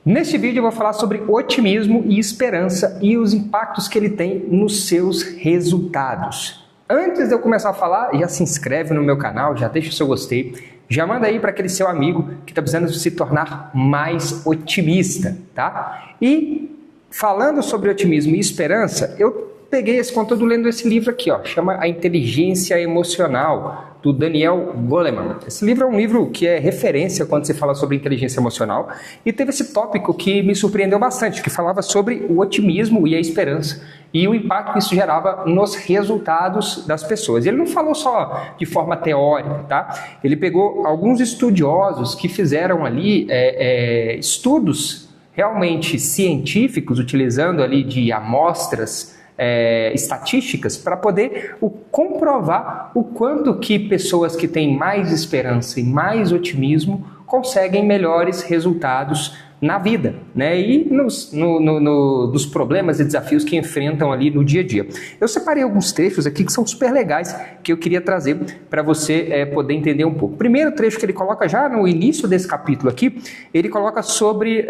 Neste vídeo eu vou falar sobre otimismo e esperança e os impactos que ele tem nos seus resultados. Antes de eu começar a falar, já se inscreve no meu canal, já deixa o seu gostei, já manda aí para aquele seu amigo que está precisando se tornar mais otimista, tá? E falando sobre otimismo e esperança, eu peguei esse conteúdo lendo esse livro aqui, ó, chama A Inteligência Emocional, do Daniel Goleman. Esse livro é um livro que é referência quando se fala sobre inteligência emocional e teve esse tópico que me surpreendeu bastante, que falava sobre o otimismo e a esperança e o impacto que isso gerava nos resultados das pessoas. Ele não falou só de forma teórica, tá? Ele pegou alguns estudiosos que fizeram ali estudos realmente científicos, utilizando ali de amostras estatísticas para poder comprovar o quanto que pessoas que têm mais esperança e mais otimismo conseguem melhores resultados na vida, né? E nos problemas e desafios que enfrentam ali no dia a dia. Eu separei alguns trechos aqui que são super legais que eu queria trazer para você poder entender um pouco. O primeiro trecho que ele coloca já no início desse capítulo aqui, ele coloca sobre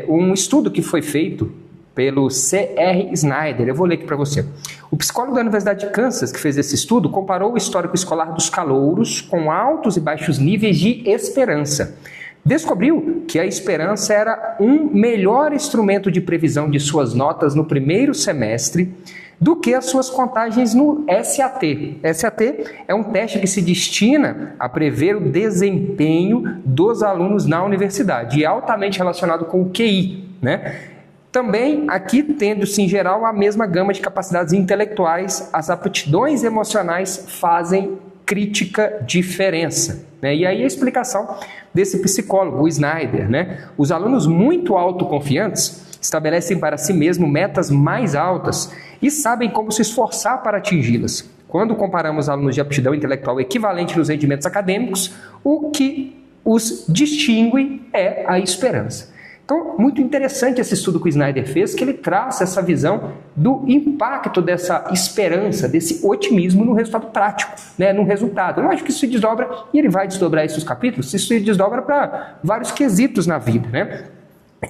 um estudo que foi feito pelo C.R. Snyder. Eu vou ler aqui para você. O psicólogo da Universidade de Kansas, que fez esse estudo, comparou o histórico escolar dos calouros com altos e baixos níveis de esperança. Descobriu que a esperança era um melhor instrumento de previsão de suas notas no primeiro semestre do que as suas contagens no SAT. SAT é um teste que se destina a prever o desempenho dos alunos na universidade e é altamente relacionado com o QI, né? Também, aqui, tendo-se em geral a mesma gama de capacidades intelectuais, as aptidões emocionais fazem crítica diferença, né? E aí a explicação desse psicólogo, o Snyder, né? Os alunos muito autoconfiantes estabelecem para si mesmos metas mais altas e sabem como se esforçar para atingi-las. Quando comparamos alunos de aptidão intelectual equivalente nos rendimentos acadêmicos, o que os distingue é a esperança. Então, muito interessante esse estudo que o Snyder fez, que ele traz essa visão do impacto dessa esperança, desse otimismo no resultado prático, né, no resultado. Eu acho que isso se desdobra, e ele vai desdobrar esses capítulos, isso se desdobra para vários quesitos na vida, né?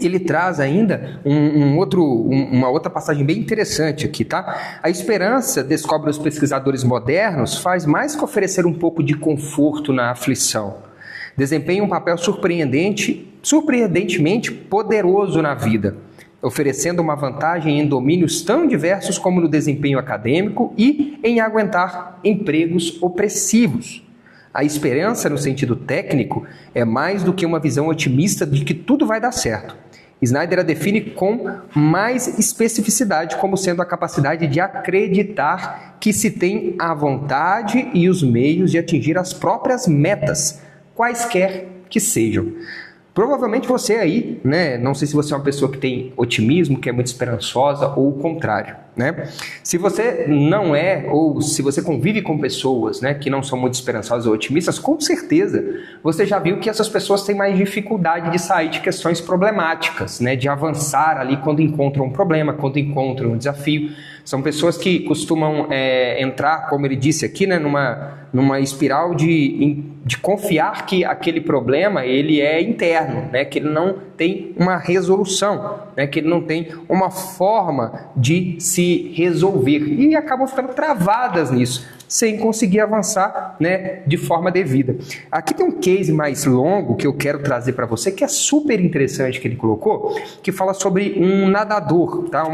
Ele traz ainda uma outra passagem bem interessante aqui, tá? A esperança, descobre os pesquisadores modernos, faz mais que oferecer um pouco de conforto na aflição. Desempenha um papel surpreendentemente poderoso na vida, oferecendo uma vantagem em domínios tão diversos como no desempenho acadêmico e em aguentar empregos opressivos. A esperança, no sentido técnico, é mais do que uma visão otimista de que tudo vai dar certo. Snyder a define com mais especificidade como sendo a capacidade de acreditar que se tem a vontade e os meios de atingir as próprias metas, quaisquer que sejam. Provavelmente você aí, né, não sei se você é uma pessoa que tem otimismo, que é muito esperançosa, ou o contrário, né? Se você não é, ou se você convive com pessoas, né, que não são muito esperançosas ou otimistas, com certeza você já viu que essas pessoas têm mais dificuldade de sair de questões problemáticas, né, de avançar ali quando encontram um problema, quando encontram um desafio. São pessoas que costumam entrar, como ele disse aqui, né, numa espiral de confiar que aquele problema ele é interno, né, que ele não tem uma resolução, né, que ele não tem uma forma de se resolver e acabam ficando travadas nisso, sem conseguir avançar, né, de forma devida. Aqui tem um case mais longo que eu quero trazer para você, que é super interessante que ele colocou, que fala sobre um nadador, tá?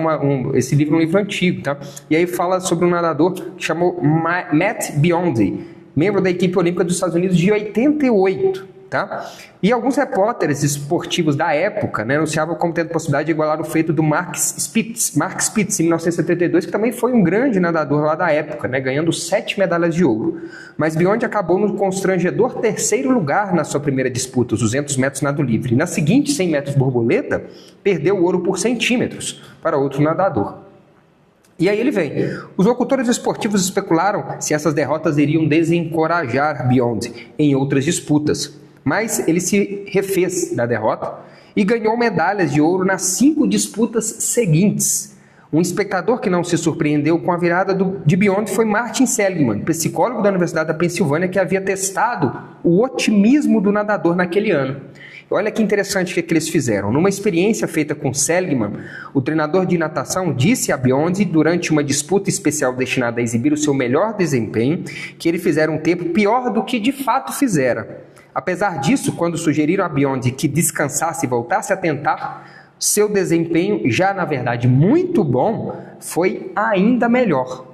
Esse livro é um livro antigo, tá? E aí fala sobre um nadador que chamou Matt Biondi, membro da equipe olímpica dos Estados Unidos de 88. Tá? E alguns repórteres esportivos da época, né, anunciavam como tendo possibilidade de igualar o feito do Mark Spitz em 1972, que também foi um grande nadador lá da época, né, ganhando 7 medalhas de ouro. Mas Biondi acabou no constrangedor 3º lugar na sua primeira disputa, os 200 metros nado livre. E na seguinte 100 metros borboleta, perdeu o ouro por centímetros para outro nadador. E aí ele vem. Os locutores esportivos especularam se essas derrotas iriam desencorajar Biondi em outras disputas. Mas ele se refez da derrota e ganhou medalhas de ouro nas 5 disputas seguintes. Um espectador que não se surpreendeu com a virada de Biondi foi Martin Seligman, psicólogo da Universidade da Pensilvânia, que havia testado o otimismo do nadador naquele ano. Olha que interessante o que eles fizeram. Numa experiência feita com Seligman, o treinador de natação disse a Biondi, durante uma disputa especial destinada a exibir o seu melhor desempenho, que ele fizera um tempo pior do que de fato fizera. Apesar disso, quando sugeriram a Biondi que descansasse e voltasse a tentar, seu desempenho, já na verdade muito bom, foi ainda melhor.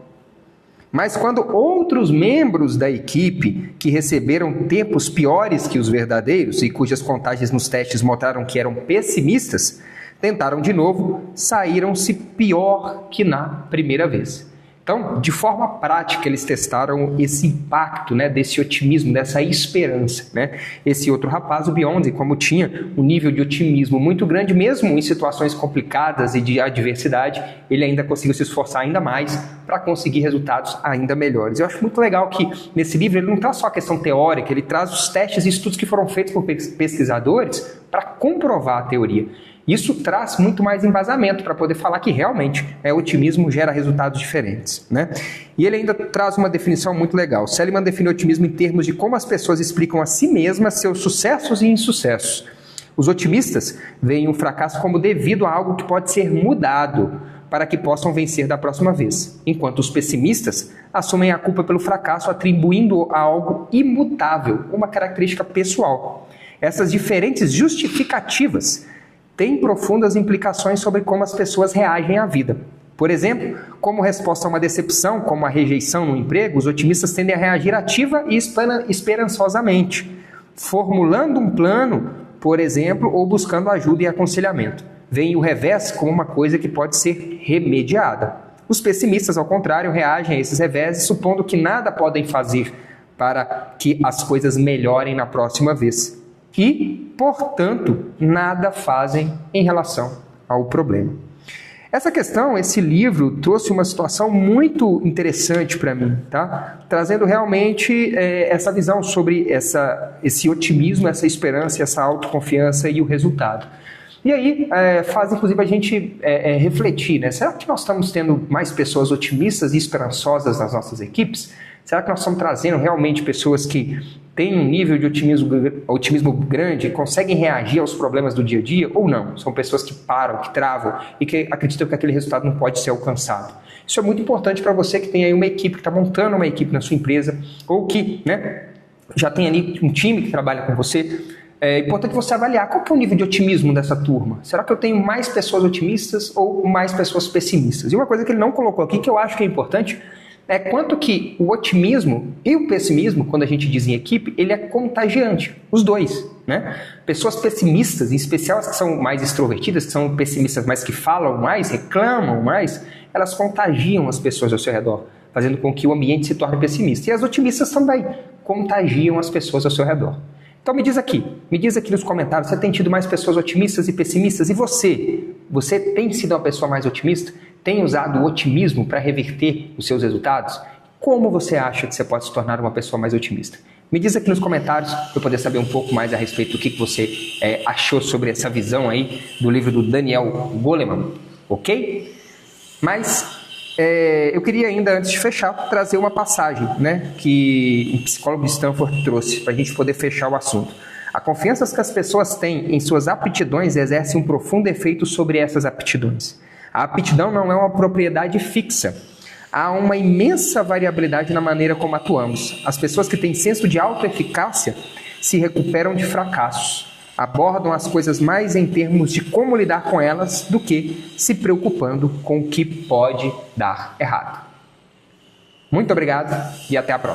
Mas quando outros membros da equipe, que receberam tempos piores que os verdadeiros e cujas contagens nos testes mostraram que eram pessimistas, tentaram de novo, saíram-se pior que na primeira vez. Então, de forma prática, eles testaram esse impacto, né, desse otimismo, dessa esperança. Né? Esse outro rapaz, o Biondi, como tinha um nível de otimismo muito grande, mesmo em situações complicadas e de adversidade, ele ainda conseguiu se esforçar ainda mais para conseguir resultados ainda melhores. Eu acho muito legal que nesse livro ele não traz só a questão teórica, ele traz os testes e estudos que foram feitos por pesquisadores para comprovar a teoria. Isso traz muito mais embasamento para poder falar que realmente o otimismo gera resultados diferentes. Né? E ele ainda traz uma definição muito legal. Seligman define o otimismo em termos de como as pessoas explicam a si mesmas seus sucessos e insucessos. Os otimistas veem o fracasso como devido a algo que pode ser mudado para que possam vencer da próxima vez, enquanto os pessimistas assumem a culpa pelo fracasso atribuindo a algo imutável, uma característica pessoal. Essas diferentes justificativas têm profundas implicações sobre como as pessoas reagem à vida. Por exemplo, como resposta a uma decepção, como a rejeição no emprego, os otimistas tendem a reagir ativa e esperançosamente, formulando um plano, por exemplo, ou buscando ajuda e aconselhamento. Veem o revés como uma coisa que pode ser remediada. Os pessimistas, ao contrário, reagem a esses reveses, supondo que nada podem fazer para que as coisas melhorem na próxima vez. E, portanto, nada fazem em relação ao problema. Essa questão, esse livro, trouxe uma situação muito interessante para mim, tá? Trazendo realmente essa visão sobre esse otimismo, essa esperança, essa autoconfiança e o resultado. E aí faz inclusive a gente refletir, né? Será que nós estamos tendo mais pessoas otimistas e esperançosas nas nossas equipes? Será que nós estamos trazendo realmente pessoas que têm um nível de otimismo grande, conseguem reagir aos problemas do dia a dia ou não? São pessoas que param, que travam e que acreditam que aquele resultado não pode ser alcançado. Isso é muito importante para você que tem aí uma equipe, que está montando uma equipe na sua empresa ou que já tem ali um time que trabalha com você. É importante você avaliar qual que é o nível de otimismo dessa turma. Será que eu tenho mais pessoas otimistas ou mais pessoas pessimistas? E uma coisa que ele não colocou aqui, que eu acho que é importante, é quanto que o otimismo e o pessimismo, quando a gente diz em equipe, ele é contagiante, os dois, né? Pessoas pessimistas, em especial as que são mais extrovertidas, que são pessimistas, mas que falam mais, reclamam mais, elas contagiam as pessoas ao seu redor, fazendo com que o ambiente se torne pessimista. E as otimistas também contagiam as pessoas ao seu redor. Então me diz aqui nos comentários, você tem tido mais pessoas otimistas e pessimistas? E você? Você tem sido uma pessoa mais otimista? Tem usado o otimismo para reverter os seus resultados? Como você acha que você pode se tornar uma pessoa mais otimista? Me diz aqui nos comentários para eu poder saber um pouco mais a respeito do que você achou sobre essa visão aí do livro do Daniel Goleman, ok? Mas eu queria ainda, antes de fechar, trazer uma passagem, né, que um psicólogo de Stanford trouxe para a gente poder fechar o assunto. A confiança que as pessoas têm em suas aptidões exerce um profundo efeito sobre essas aptidões. A aptidão não é uma propriedade fixa. Há uma imensa variabilidade na maneira como atuamos. As pessoas que têm senso de autoeficácia se recuperam de fracassos. Abordam as coisas mais em termos de como lidar com elas do que se preocupando com o que pode dar errado. Muito obrigado e até a próxima.